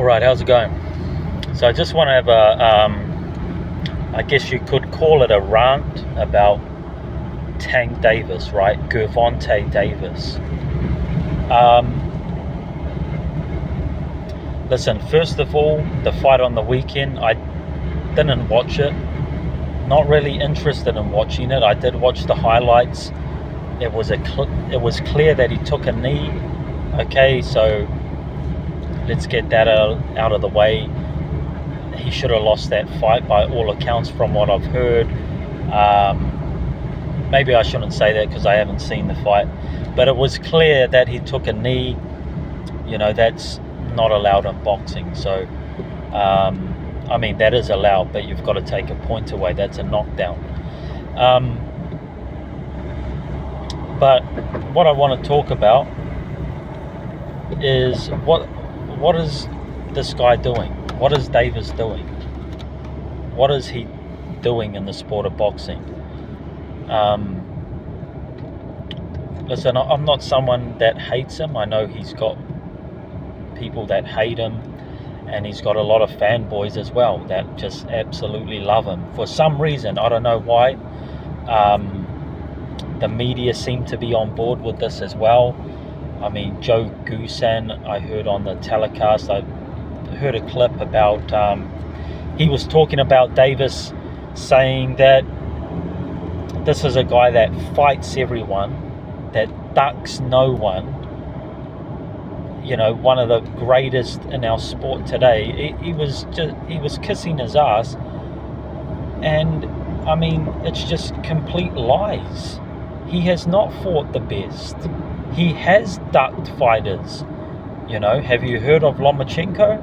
Alright, how's it going? So I just want to have I guess you could call it a rant about Tank Davis, right? Gervonta Davis. Listen, first of all, the fight on the weekend, I didn't watch it. Not really interested in watching it. I did watch the highlights. It was clear that he took a knee. Okay, so let's get that out of the way. He should have lost that fight by all accounts from what I've heard. Maybe I shouldn't say that because I haven't seen the fight. But it was clear that he took a knee. You know, that's not allowed in boxing. So, I mean, that is allowed, but you've got to take a point away. That's a knockdown. But what I want to talk about is what is this guy doing? What is Davis doing? What is he doing in the sport of boxing? Listen, I'm not someone that hates him. I know he's got people that hate him, and he's got a lot of fanboys as well that just absolutely love him. For some reason, I don't know why, the media seem to be on board with this as well. I mean, Joe Goosan, I heard on the telecast, I heard a clip about, he was talking about Davis, saying that this is a guy that fights everyone, that ducks no one, you know, one of the greatest in our sport today. He was kissing his ass, and I mean, it's just complete lies. He has not fought the best. He has ducked fighters. You know, have you heard of Lomachenko?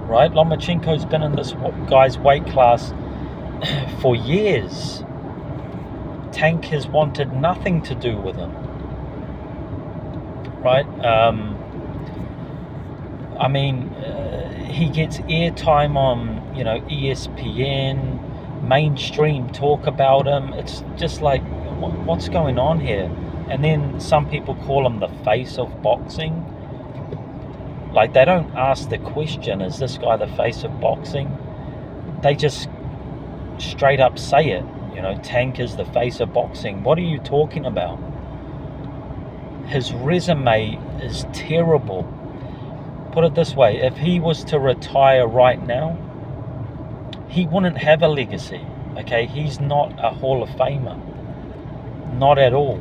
Right, Lomachenko's been in this guy's weight class for years. Tank has wanted nothing to do with him. Right? I mean, he gets airtime on, you know, ESPN, mainstream talk about him. It's just like, what's going on here? And then some people call him the face of boxing. Like, they don't ask the question, is this guy the face of boxing? They just straight up say it. You know, Tank is the face of boxing. What are you talking about? His resume is terrible. Put it this way, if he was to retire right now, he wouldn't have a legacy. Okay, he's not a Hall of Famer. Not at all.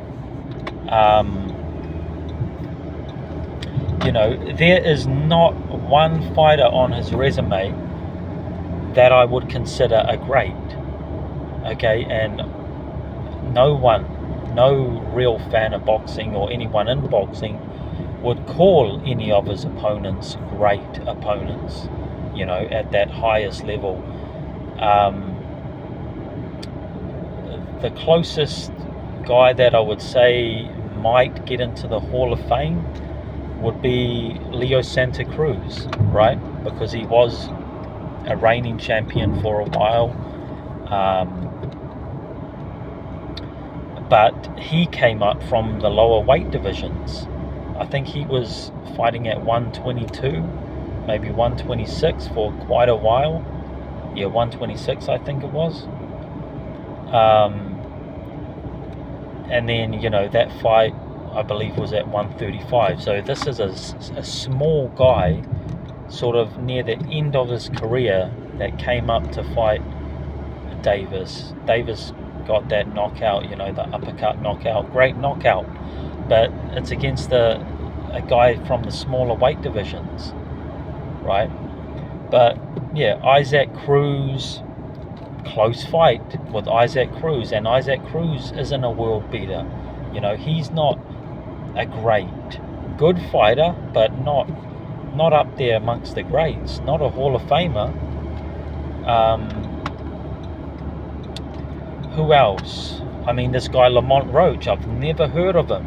You know, there is not one fighter on his resume that I would consider a great. Okay, and no real fan of boxing or anyone in boxing would call any of his opponents great opponents, you know, at that highest level. The closest guy that I would say might get into the Hall of Fame would be Leo Santa Cruz, right? Because he was a reigning champion for a while. But he came up from the lower weight divisions. I think he was fighting at 122, maybe 126 for quite a while. Yeah, 126 I think it was. And then, you know, that fight I believe was at 135. So this is a small guy, sort of near the end of his career, that came up to fight Davis. Davis got that knockout, you know, the uppercut knockout, great knockout, but it's against a guy from the smaller weight divisions, right? But yeah, Isaac Cruz, close fight with Isaac Cruz, and Isaac Cruz isn't a world beater. You know, he's not a good fighter, but not up there amongst the greats, not a Hall of Famer. Who else? I mean, this guy Lamont Roach, I've never heard of him.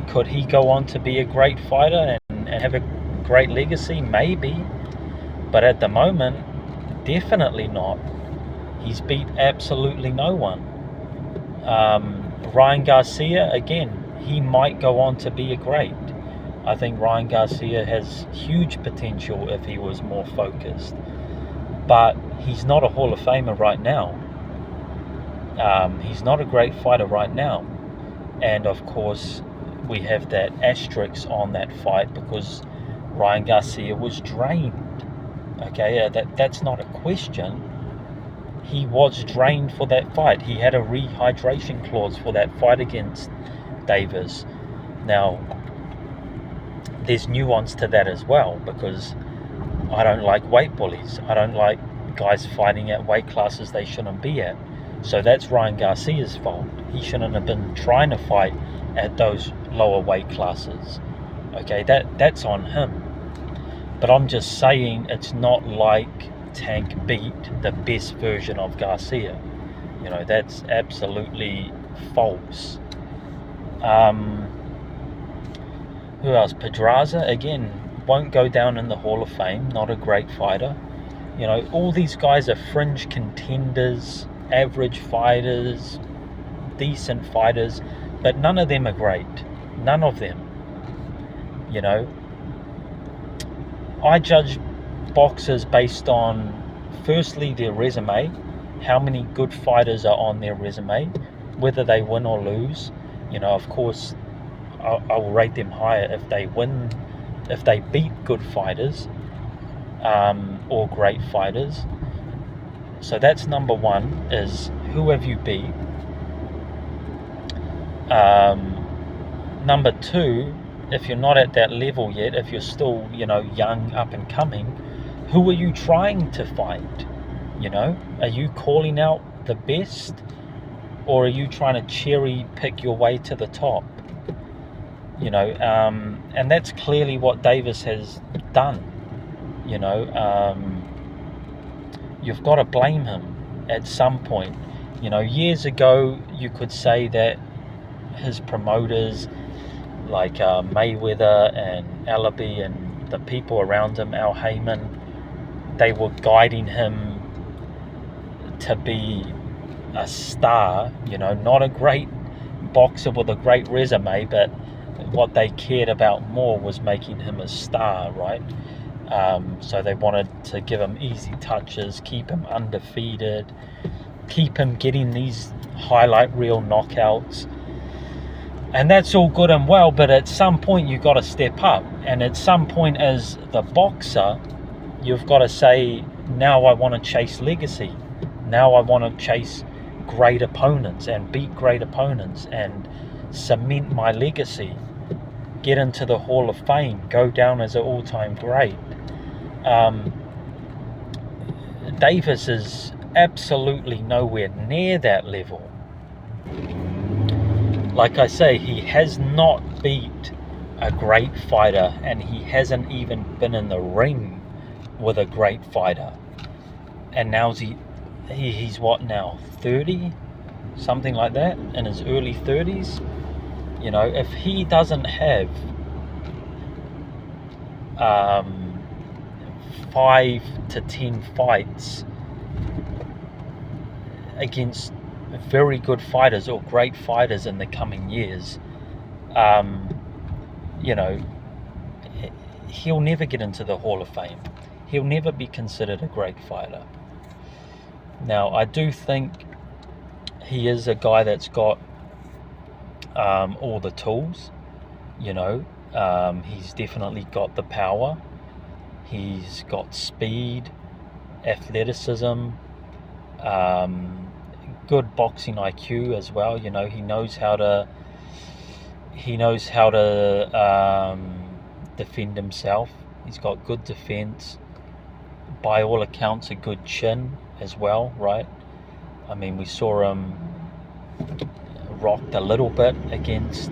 Could he go on to be a great fighter and have a great legacy? Maybe. But at the moment, definitely not. He's beat absolutely no one. Ryan Garcia, again, he might go on to be a great. I think Ryan Garcia has huge potential if he was more focused. But he's not a Hall of Famer right now. He's not a great fighter right now. And of course, we have that asterisk on that fight because Ryan Garcia was drained. Okay, that's not a question. He was drained for that fight. He had a rehydration clause for that fight against Davis. Now, there's nuance to that as well, because I don't like weight bullies. I don't like guys fighting at weight classes they shouldn't be at. So that's Ryan Garcia's fault. He shouldn't have been trying to fight at those lower weight classes. Okay, that's on him. But I'm just saying it's not like Tank beat the best version of Garcia. You know, that's absolutely false. Who else? Pedraza, again, won't go down in the Hall of Fame. Not a great fighter. You know, all these guys are fringe contenders, average fighters, decent fighters, but none of them are great. None of them. You know, I judge boxers based on, firstly, their resume, how many good fighters are on their resume, whether they win or lose. You know, of course, I will rate them higher if they win, if they beat good fighters or great fighters. So that's number one, is who have you beat? Number two, if you're not at that level yet, if you're still, you know, young, up and coming, who are you trying to fight? You know, are you calling out the best, or are you trying to cherry pick your way to the top? You know, and that's clearly what Davis has done. You know, you've got to blame him at some point. You know, years ago, you could say that his promoters, like Mayweather and Alabi and the people around him, Al Heyman, they were guiding him to be a star. You know, not a great boxer with a great resume, but what they cared about more was making him a star, right? So they wanted to give him easy touches, keep him undefeated, keep him getting these highlight reel knockouts. And that's all good and well, but at some point you've got to step up. And at some point as the boxer, you've got to say, now I want to chase legacy. Now I want to chase great opponents and beat great opponents and cement my legacy. Get into the Hall of Fame. Go down as an all-time great. Davis is absolutely nowhere near that level. Like I say, he has not beat a great fighter, and he hasn't even been in the ring with a great fighter. And now he's what now, 30? Something like that, in his early 30s. You know, if he doesn't have 5 to 10 fights against very good fighters or great fighters in the coming years, you know, he'll never get into the Hall of Fame. He'll never be considered a great fighter. Now, I do think he is a guy that's got all the tools. You know, he's definitely got the power. He's got speed, athleticism, good boxing IQ as well. You know, he knows how to defend himself. He's got good defense. By all accounts, a good chin as well, right? I mean, we saw him rocked a little bit against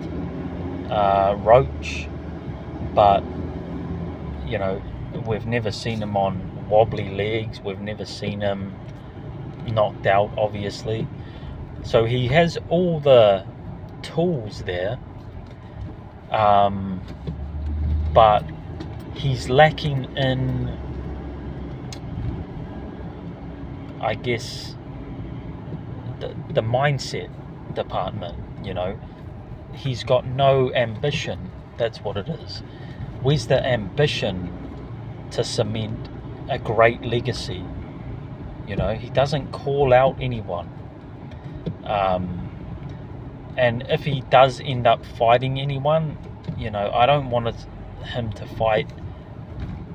Roach, but you know, we've never seen him on wobbly legs. We've never seen him knocked out, obviously. So he has all the tools there, but he's lacking in, I guess, the mindset department. You know, he's got no ambition. That's what it is. where's the ambition to cement a great legacy? You know, he doesn't call out anyone. And if he does end up fighting anyone, you know, I don't want him to fight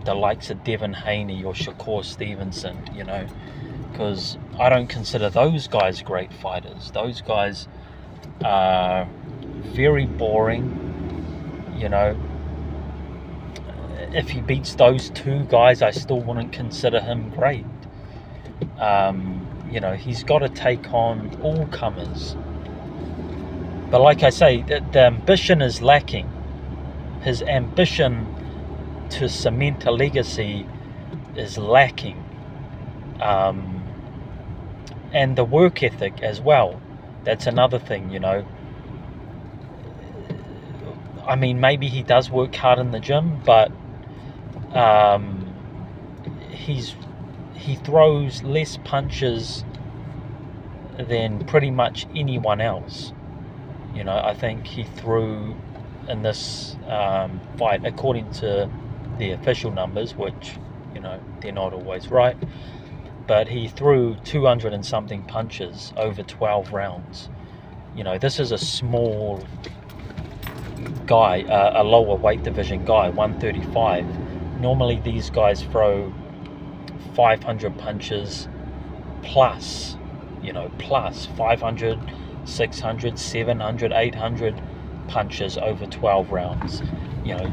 the likes of Devin Haney or Shakur Stevenson, you know, because I don't consider those guys great fighters. Those guys are very boring, you know. If he beats those two guys, I still wouldn't consider him great. You know, he's got to take on all comers. But like I say, the ambition is lacking. His ambition to cement a legacy is lacking. And the work ethic as well. That's another thing, you know. I mean, maybe he does work hard in the gym, but he throws less punches than pretty much anyone else. You know, I think he threw in this fight, according to the official numbers, which, you know, they're not always right, but he threw 200 and something punches over 12 rounds. You know, this is a small guy, a lower weight division guy, 135. Normally these guys throw 500 punches plus, you know, plus 500, 600, 700, 800 punches over 12 rounds. You know,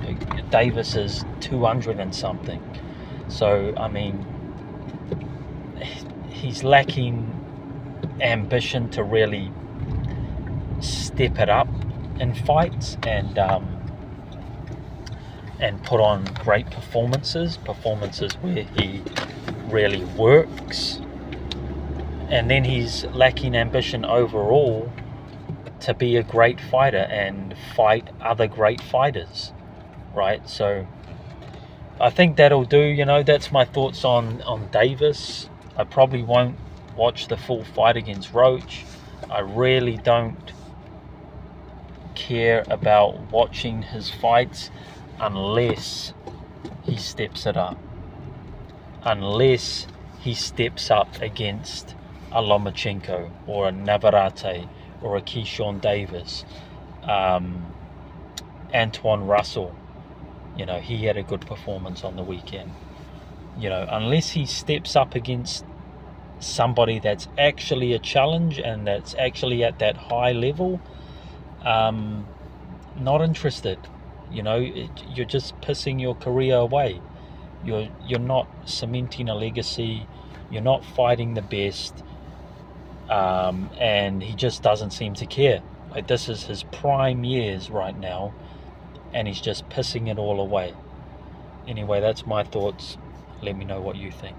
Davis is 200 and something. So, I mean, he's lacking ambition to really step it up in fights and put on great performances where he really works. And then he's lacking ambition overall to be a great fighter and fight other great fighters, right? So I think that'll do. You know, that's my thoughts on Davis. I probably won't watch the full fight against Roach. I really don't care about watching his fights unless he steps it up. Unless he steps up against a Lomachenko or a Navarrete or a Keyshawn Davis, Antoine Russell. You know, he had a good performance on the weekend. You know, unless he steps up against somebody that's actually a challenge and that's actually at that high level, not interested. You know, you're just pissing your career away. You're not cementing a legacy. You're not fighting the best. And he just doesn't seem to care. Like, this is his prime years right now, and he's just pissing it all away. Anyway, that's my thoughts. Let me know what you think.